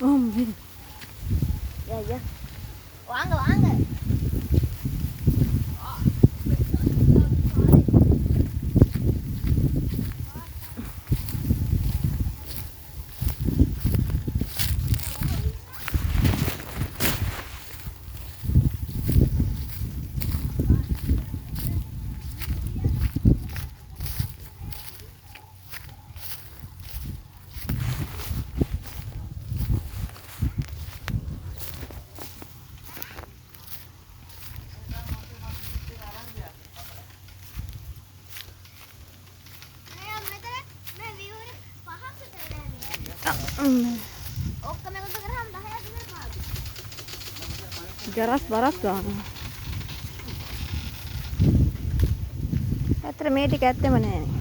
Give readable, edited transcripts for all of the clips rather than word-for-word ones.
Ya. வாங்க. ඔක්කොම එකතු කරාම 10ක් විතර පාදු. බරක් ගන්න. ඇත්තට මේ ටික ඇත්තෙම නෑනේ.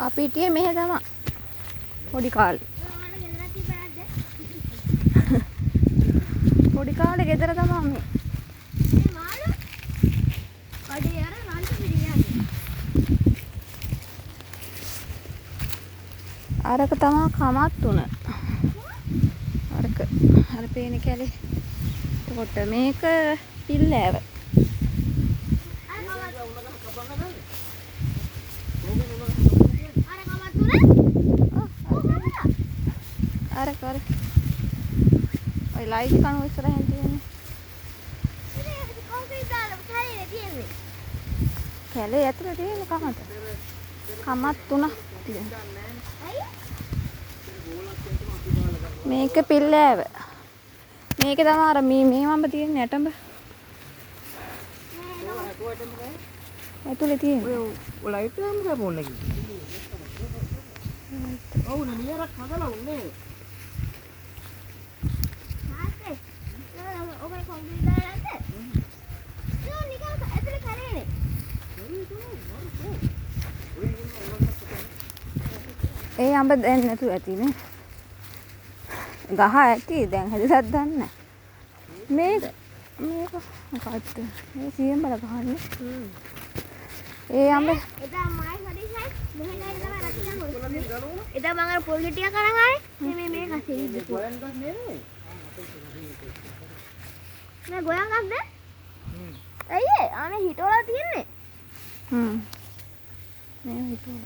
අපි හිටියේ මෙහෙ තමයි. පොඩි කාලේ. පොඩි කාලේ ගෙදර තමයි මේ. මේ මාළු කඩේ අර රන්ට පිළියන්නේ. අරක තමයි කමත් උන. අර පේන කැලේ. එතකොට මේක පිල්ලෑව. අර ඔය ලයිට් කණු ඉස්සරහින් තියෙන්නේ. ඉතින් කොහොමද දාලා කැලේ තියෙන්නේ? කැලේ ඇතුලේ තියෙන කමත. කමත් තුනක් තියෙනවා. මේක පිල්ලෑව. මේකේ තමයි අර මේ මම්බ තියෙන ඇටඹ. ඇතුලේ තියෙන. ඔය ලයිට් එක මොකද පොන්නේ කිව්වේ? ඔව් නේ නියරක් හදලා උන්නේ. ආසේ. ඔබේ කොම්පියුටර් දාලා නැද්ද? නෝ නිකන් ඇතුලේ කරේනේ. ඒ අඹ දැන් නැතු ඇතිනේ. ගහ ඇති දැන් හැදෙලත් දන්නේ නැහැ. මේක මොකක්ද? මේ සියම් බල ගහන්නේ. ඒ අඹ එදා මයි හදිසයි මෙහෙලා ඉඳලා රකින්න එදා මම අර පොල් ගෙටියක් අරන් ආවේ මේ කසේ ඉද්ද ගොයන් ගස් නෙමෙයි. මේ ගොයන් ගස්ද? ඇයි ආනේ හිටවලා තියෙන්නේ? මේ හිටුව.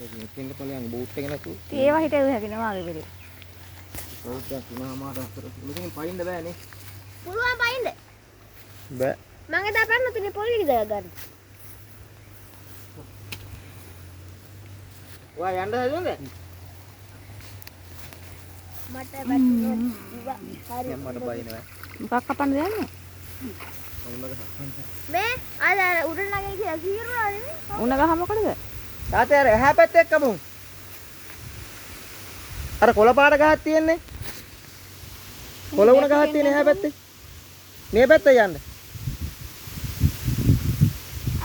ඒක මෙතෙන්ද ඵලයන් බූට් එක නැතු. ඒවා හිටෙව හැකිනේ මාගේ පිළි. බූට් එක තුනමාර අතර මෙතෙන් පයින්ද බෑනේ. පුළුවන් පයින්ද? බෑ. මම එදා පැන්න තුනේ පොල් ගෙඩි දාලා ගන්න. ඔයා යන්න හදුවද? මට බැට්ටුවා හරි මට බයිනවා. මොකක් කපන්නද යන්නේ? මේ අර උඩ නගින කියලා කීරුණා නේ? උණ ගහ මොකටද? තාත්තේ අර එහා පැත්තේ එක්කමු. අර කොළ පාට ගහක් තියෙන්නේ. කොළ උණ ගහක් තියෙන එහා පැත්තේ. මේ පැත්තේ යන්න.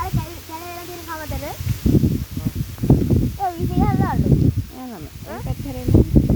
අර කැලේ තියෙන කවදද? ඔය විසිහල්ලාලු. යනම. ඒකත් හැරෙන්නේ.